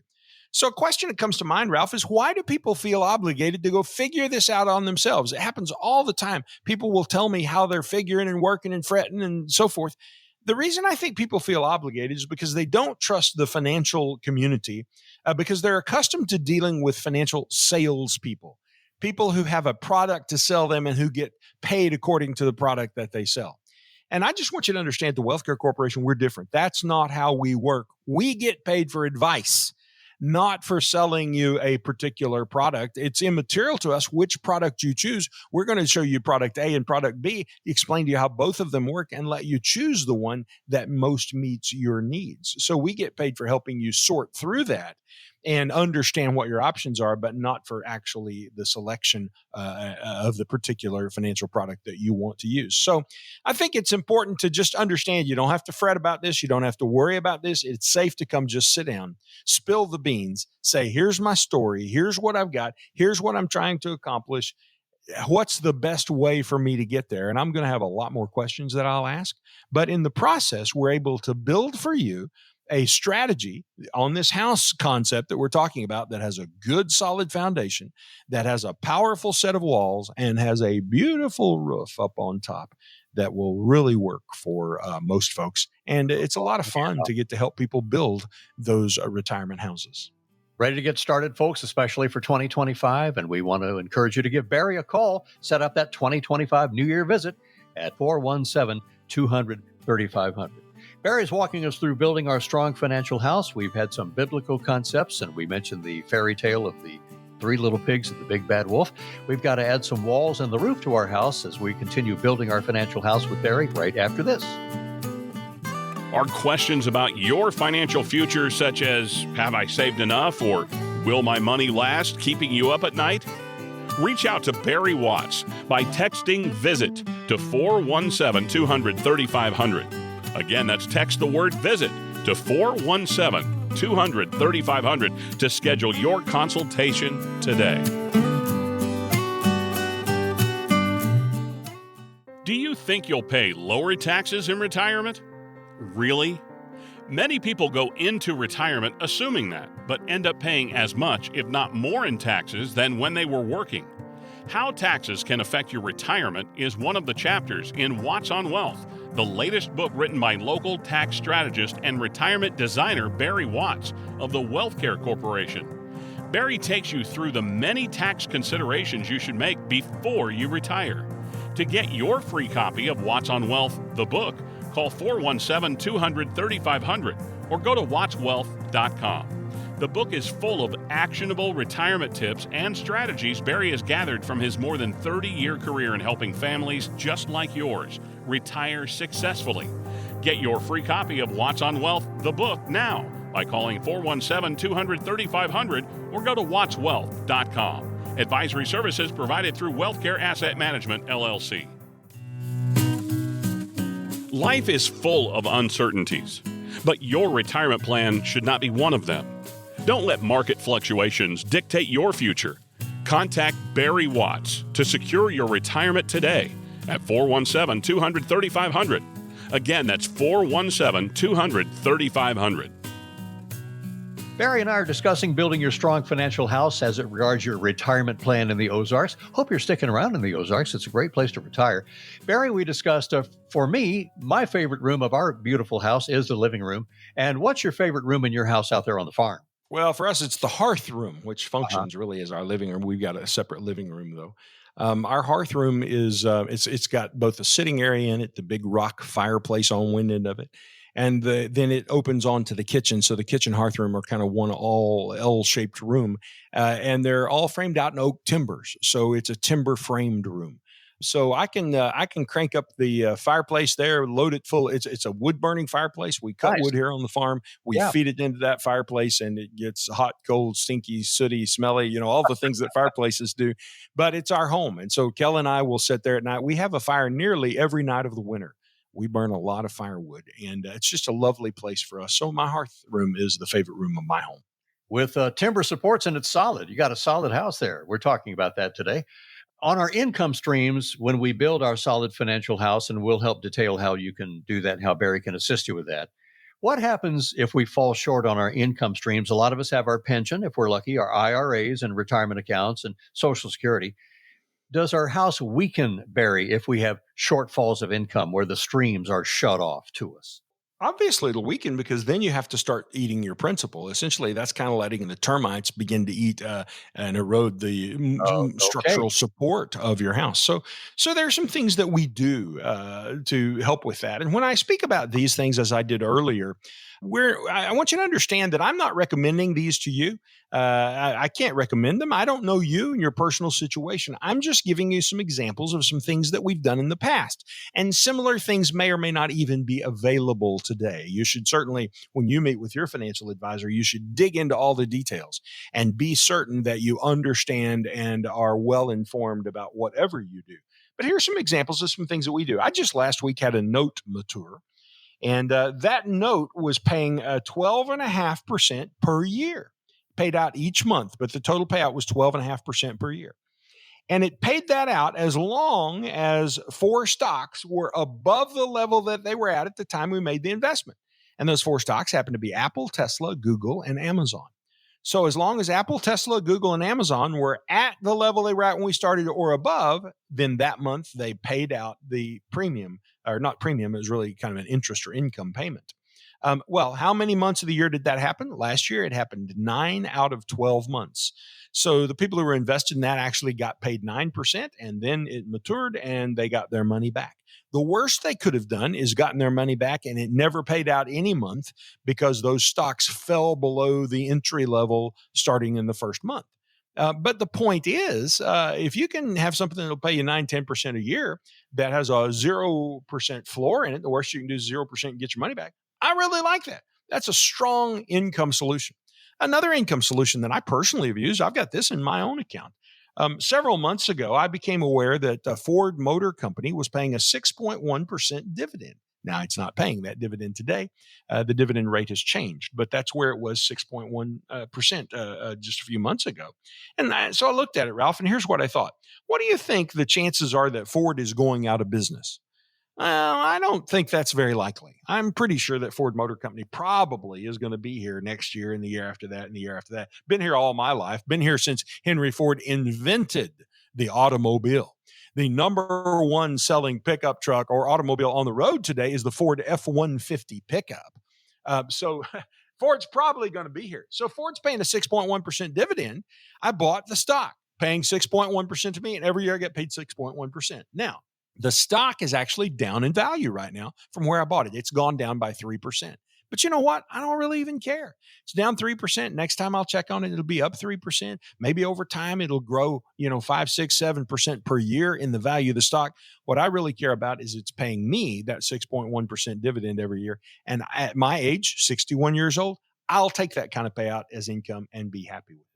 So a question that comes to mind, Ralph, is why do people feel obligated to go figure this out on themselves? It happens all the time. People will tell me how they're figuring and working and fretting and so forth. The reason I think people feel obligated is because they don't trust the financial community, because they're accustomed to dealing with financial salespeople, people who have a product to sell them and who get paid according to the product that they sell. And I just want you to understand, the Wealthcare Corporation, we're different. That's not how we work. We get paid for advice, not for selling you a particular product. It's immaterial to us which product you choose. We're going to show you product A and product B, explain to you how both of them work, and let you choose the one that most meets your needs. So we get paid for helping you sort through that and understand what your options are, but not for actually the selection of the particular financial product that you want to use. So I think it's important to just understand you don't have to fret about this. You don't have to worry about this. It's safe to come just sit down, spill the beans, say, here's my story. Here's what I've got. Here's what I'm trying to accomplish. What's the best way for me to get there? And I'm going to have a lot more questions that I'll ask. But in the process, we're able to build for you a strategy on this house concept that we're talking about that has a good solid foundation, that has a powerful set of walls, and has a beautiful roof up on top that will really work for most folks. And it's a lot of fun to get to help people build those retirement houses. Ready to get started, folks, especially for 2025. And we want to encourage you to give Barry a call. Set up that 2025 New Year visit at 417-200-3500. Barry's walking us through building our strong financial house. We've had some biblical concepts, and we mentioned the fairy tale of the three little pigs and the big bad wolf. We've got to add some walls and the roof to our house as we continue building our financial house with Barry right after this. Are questions about your financial future, such as, have I saved enough, or will my money last, keeping you up at night? Reach out to Barry Watts by texting VISIT to 417-200-3500. Again, that's text the word VISIT to 417-200-3500 to schedule your consultation today. Do you think you'll pay lower taxes in retirement? Really? Many people go into retirement assuming that, but end up paying as much, if not more, in taxes than when they were working. How taxes can affect your retirement is one of the chapters in Watts on Wealth, the latest book written by local tax strategist and retirement designer Barry Watts of the WealthCare Corporation. Barry takes you through the many tax considerations you should make before you retire. To get your free copy of Watts on Wealth, the book, call 417-200-3500 or go to wattswealth.com. The book is full of actionable retirement tips and strategies Barry has gathered from his more than 30-year career in helping families just like yours retire successfully. Get your free copy of Watts on Wealth, the book, now by calling 417-200-3500 or go to wattswealth.com. Advisory services provided through WealthCare Asset Management, LLC. Life is full of uncertainties, but your retirement plan should not be one of them. Don't let market fluctuations dictate your future. Contact Barry Watts to secure your retirement today at 417-200-3500. Again, that's 417-200-3500. Barry and I are discussing building your strong financial house as it regards your retirement plan in the Ozarks. Hope you're sticking around in the Ozarks. It's a great place to retire. Barry, we discussed, for me, my favorite room of our beautiful house is the living room. And what's your favorite room in your house out there on the farm? Well, for us, it's the hearth room, which functions really as our living room. We've got a separate living room, though. Our hearth room is it's got both a sitting area in it, the big rock fireplace on one end of it, and then it opens onto the kitchen. So the kitchen hearth room are kind of one all L-shaped room, and they're all framed out in oak timbers. So it's a timber framed room. So I can crank up the fireplace there, load it full. It's a wood burning fireplace. We cut wood here on the farm. We feed it into that fireplace, and it gets hot, cold, stinky, sooty, smelly. All the things that fireplaces do. But it's our home, and so Kel and I will sit there at night. We have a fire nearly every night of the winter. We burn a lot of firewood, and it's just a lovely place for us. So my hearth room is the favorite room of my home. With timber supports, and it's solid. You got a solid house there. We're talking about that today. On our income streams, when we build our solid financial house, and we'll help detail how you can do that and how Barry can assist you with that. What happens if we fall short on our income streams? A lot of us have our pension, if we're lucky, our IRAs and retirement accounts and Social Security. Does our house weaken, Barry, if we have shortfalls of income where the streams are shut off to us? Obviously, it'll weaken because then you have to start eating your principal. Essentially, that's kind of letting the termites begin to eat and erode the structural support of your house. So there are some things that we do to help with that. And when I speak about these things, as I did earlier, I want you to understand that I'm not recommending these to you. I can't recommend them. I don't know you and your personal situation. I'm just giving you some examples of some things that we've done in the past. And similar things may or may not even be available today. You should certainly, when you meet with your financial advisor, you should dig into all the details and be certain that you understand and are well informed about whatever you do. But here's some examples of some things that we do. I just last week had a note mature. And that note was paying 12.5% per year, paid out each month, but the total payout was 12.5% per year. And it paid that out as long as 4 stocks were above the level that they were at the time we made the investment. And those 4 stocks happen to be Apple, Tesla, Google, and Amazon. So as long as Apple, Tesla, Google, and Amazon were at the level they were at when we started or above, then that month they paid out the premium, or not premium, it was really kind of an interest or income payment. Well, how many months of the year did that happen? Last year, it happened 9 out of 12 months. So the people who were invested in that actually got paid 9%, and then it matured and they got their money back. The worst they could have done is gotten their money back and it never paid out any month because those stocks fell below the entry level starting in the first month. But the point is, if you can have something that'll pay you 9-10% a year that has a 0% floor in it, the worst you can do is 0% and get your money back. I really like that. That's a strong income solution. Another income solution that I personally have used, I've got this in my own account. Several months ago, I became aware that Ford Motor Company was paying a 6.1% dividend. Now, it's not paying that dividend today. The dividend rate has changed, but that's where it was 6.1% just a few months ago. And so I looked at it, Ralph, and here's what I thought. What do you think the chances are that Ford is going out of business? I don't think that's very likely. I'm pretty sure that Ford Motor Company probably is going to be here next year and the year after that and the year after that. Been here all my life. Been here since Henry Ford invented the automobile. The number one selling pickup truck or automobile on the road today is the Ford F-150 pickup. So Ford's probably going to be here. So Ford's paying a 6.1% dividend. I bought the stock, paying 6.1% to me, and every year I get paid 6.1%. Now, the stock is actually down in value right now from where I bought it. It's gone down by 3%. But you know what? I don't really even care. It's down 3%. Next time I'll check on it, it'll be up 3%. Maybe over time it'll grow, 5, 6, 7% per year in the value of the stock. What I really care about is it's paying me that 6.1% dividend every year. And at my age, 61 years old, I'll take that kind of payout as income and be happy with it.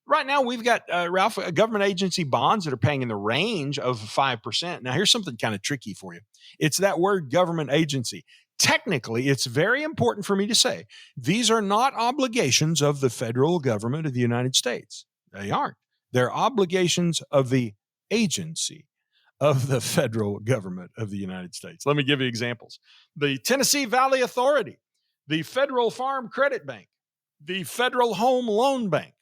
Right now, we've got, Ralph, government agency bonds that are paying in the range of 5%. Now, here's something kind of tricky for you. It's that word government agency. Technically, it's very important for me to say, these are not obligations of the federal government of the United States. They aren't. They're obligations of the agency of the federal government of the United States. Let me give you examples. The Tennessee Valley Authority, the Federal Farm Credit Bank, the Federal Home Loan Bank,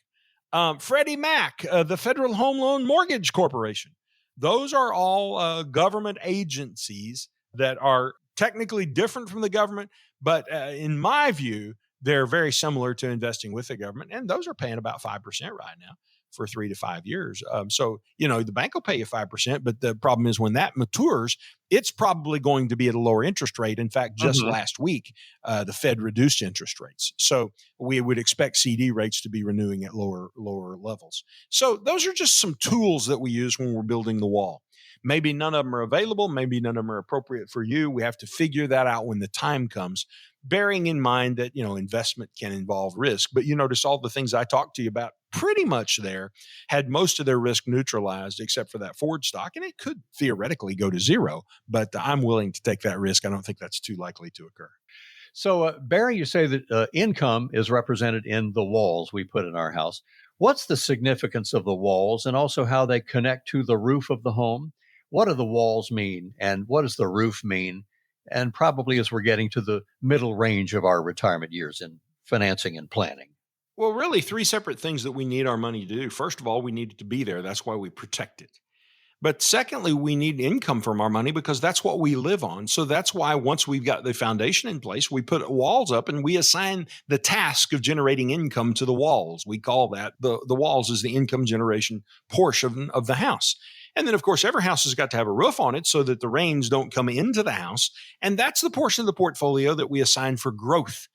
Freddie Mac, the Federal Home Loan Mortgage Corporation. Those are all government agencies that are technically different from the government, but in my view, they're very similar to investing with the government, and those are paying about 5% right now for 3 to 5 years. So, the bank will pay you 5%, but the problem is when that matures, it's probably going to be at a lower interest rate. In fact, just last week, the Fed reduced interest rates. So we would expect CD rates to be renewing at lower levels. So those are just some tools that we use when we're building the wall. Maybe none of them are available. Maybe none of them are appropriate for you. We have to figure that out when the time comes, bearing in mind that, investment can involve risk. But you notice all the things I talked to you about pretty much there had most of their risk neutralized except for that Ford stock. And it could theoretically go to zero, but I'm willing to take that risk. I don't think that's too likely to occur. So, Barry, you say that income is represented in the walls we put in our house. What's the significance of the walls and also how they connect to the roof of the home? What do the walls mean and what does the roof mean? And probably as we're getting to the middle range of our retirement years in financing and planning. Well, really 3 separate things that we need our money to do. First of all, we need it to be there. That's why we protect it. But secondly, we need income from our money because that's what we live on. So that's why once we've got the foundation in place, we put walls up and we assign the task of generating income to the walls. We call that the walls is the income generation portion of the house. And then, of course, every house has got to have a roof on it so that the rains don't come into the house. And that's the portion of the portfolio that we assign for growth.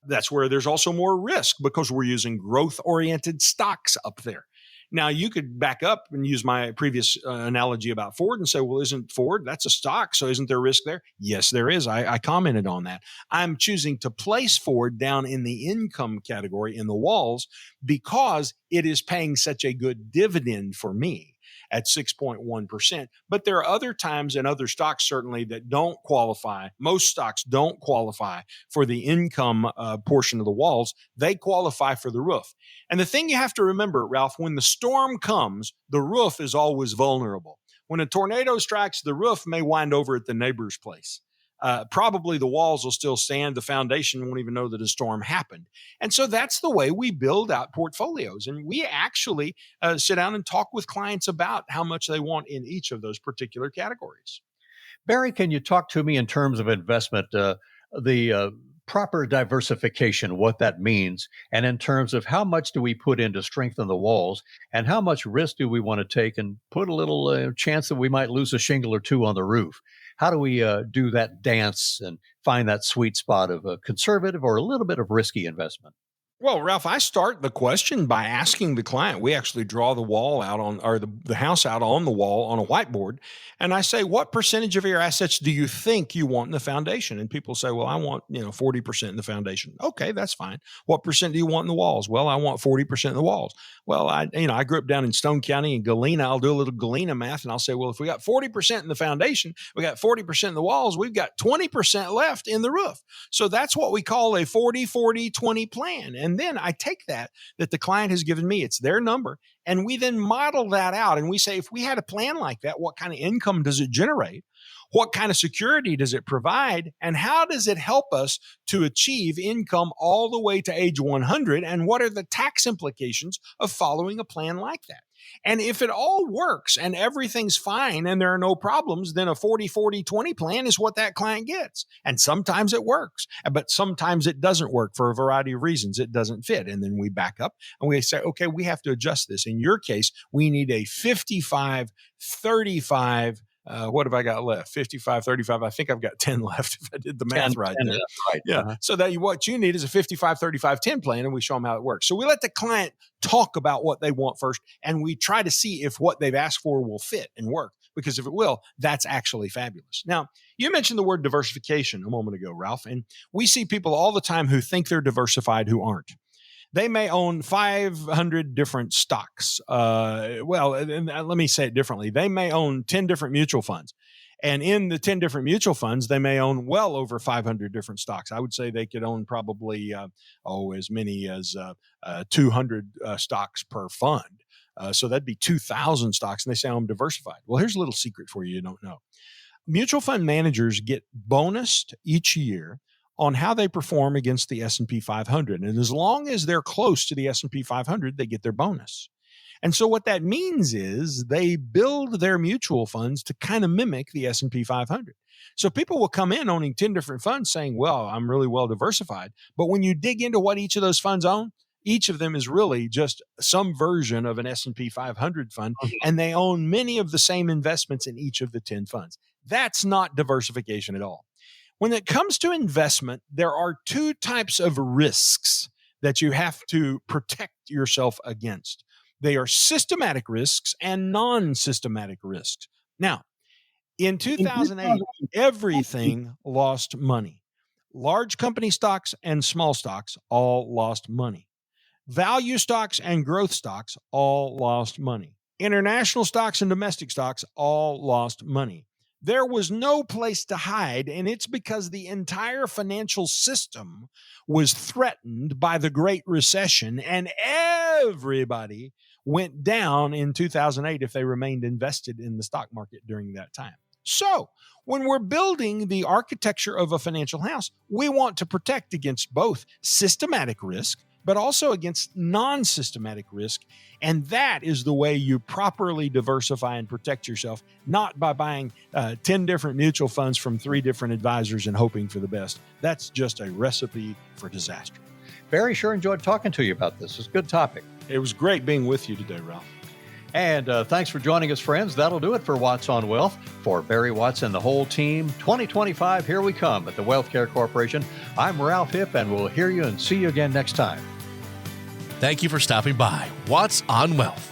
That's where there's also more risk because we're using growth-oriented stocks up there. Now, you could back up and use my previous analogy about Ford and say, well, isn't Ford, that's a stock, so isn't there risk there? Yes, there is. I commented on that. I'm choosing to place Ford down in the income category in the walls because it is paying such a good dividend for me at 6.1%. But there are other times and other stocks certainly that don't qualify. Most stocks don't qualify for the income portion of the walls. They qualify for the roof. And the thing you have to remember, Ralph, when the storm comes, the roof is always vulnerable. When a tornado strikes, the roof may wind over at the neighbor's place. probably the walls will still stand. The foundation won't even know that a storm happened. And so that's the way we build out portfolios. And we actually sit down and talk with clients about how much they want in each of those particular categories. Barry, can you talk to me in terms of investment, the proper diversification, what that means, and in terms of how much do we put in to strengthen the walls, and how much risk do we want to take and put a little chance that we might lose a shingle or two on the roof? How do we do that dance and find that sweet spot of a conservative or a little bit of risky investment? Well, Ralph, I start the question by asking the client. We actually draw the wall out on, or the house out on the wall on a whiteboard. And I say, what percentage of your assets do you think you want in the foundation? And people say, well, I want, 40% in the foundation. Okay, that's fine. What percent do you want in the walls? Well, I want 40% in the walls. Well, I grew up down in Stone County in Galena. I'll do a little Galena math and I'll say, well, if we got 40% in the foundation, we got 40% in the walls, we've got 20% left in the roof. So that's what we call a 40-40-20 plan. And then I take that the client has given me, it's their number, and we then model that out. And we say, if we had a plan like that, what kind of income does it generate? What kind of security does it provide? And how does it help us to achieve income all the way to age 100? And what are the tax implications of following a plan like that? And if it all works and everything's fine and there are no problems, then a 40-40-20 plan is what that client gets. And sometimes it works, but sometimes it doesn't work for a variety of reasons. It doesn't fit. And then we back up and we say, okay, we have to adjust this. In your case, we need a 55-35. What have I got left? 55-35. I think I've got 10 left if I did the math right. 10 there. right. Yeah. Uh-huh. So that what you need is a 55-35-10 plan, and we show them how it works. So we let the client talk about what they want first, and we try to see if what they've asked for will fit and work. Because if it will, that's actually fabulous. Now, you mentioned the word diversification a moment ago, Ralph, and we see people all the time who think they're diversified who aren't. They may own 500 different stocks. Let me say it differently. They may own 10 different mutual funds. And in the 10 different mutual funds, they may own well over 500 different stocks. I would say they could own probably, as many as 200 stocks per fund. So that'd be 2,000 stocks. And they say, I'm diversified. Well, here's a little secret for you don't know. Mutual fund managers get bonused each year on how they perform against the S&P 500. And as long as they're close to the S&P 500, they get their bonus. And so what that means is they build their mutual funds to kind of mimic the S&P 500. So people will come in owning 10 different funds saying, well, I'm really well diversified. But when you dig into what each of those funds own, each of them is really just some version of an S&P 500 fund, and they own many of the same investments in each of the 10 funds. That's not diversification at all. When it comes to investment, there are two types of risks that you have to protect yourself against. They are systematic risks and non-systematic risks. Now, in 2008, everything lost money. Large company stocks and small stocks all lost money. Value stocks and growth stocks all lost money. International stocks and domestic stocks all lost money. There was no place to hide, and it's because the entire financial system was threatened by the Great Recession, and everybody went down in 2008 if they remained invested in the stock market during that time. So when we're building the architecture of a financial house, we want to protect against both systematic risk, but also against non-systematic risk. And that is the way you properly diversify and protect yourself, not by buying 10 different mutual funds from 3 different advisors and hoping for the best. That's just a recipe for disaster. Barry, sure enjoyed talking to you about this. It's a good topic. It was great being with you today, Ralph. And thanks for joining us, friends. That'll do it for Watts on Wealth. For Barry Watts and the whole team, 2025, here we come at the Wealth Care Corporation. I'm Ralph Hipp, and we'll hear you and see you again next time. Thank you for stopping by Watts on Wealth.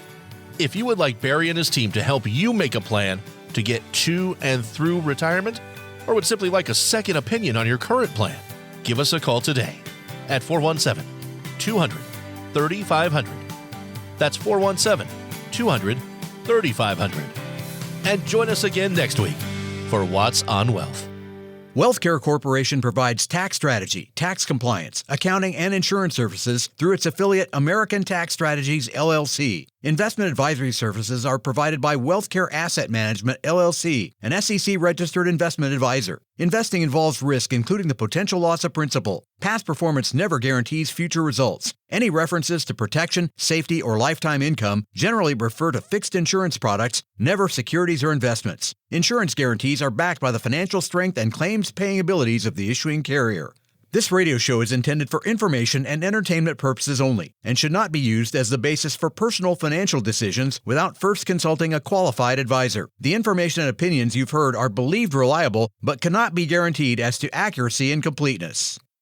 If you would like Barry and his team to help you make a plan to get to and through retirement, or would simply like a second opinion on your current plan, give us a call today at 417-200-3500. That's 417-200-3500. And join us again next week for Watts on Wealth. WealthCare Corporation provides tax strategy, tax compliance, accounting, and insurance services through its affiliate American Tax Strategies, LLC. Investment advisory services are provided by WealthCare Asset Management, LLC, an SEC-registered investment advisor. Investing involves risk, including the potential loss of principal. Past performance never guarantees future results. Any references to protection, safety, or lifetime income generally refer to fixed insurance products, never securities or investments. Insurance guarantees are backed by the financial strength and claims-paying abilities of the issuing carrier. This radio show is intended for information and entertainment purposes only and should not be used as the basis for personal financial decisions without first consulting a qualified advisor. The information and opinions you've heard are believed reliable but cannot be guaranteed as to accuracy and completeness.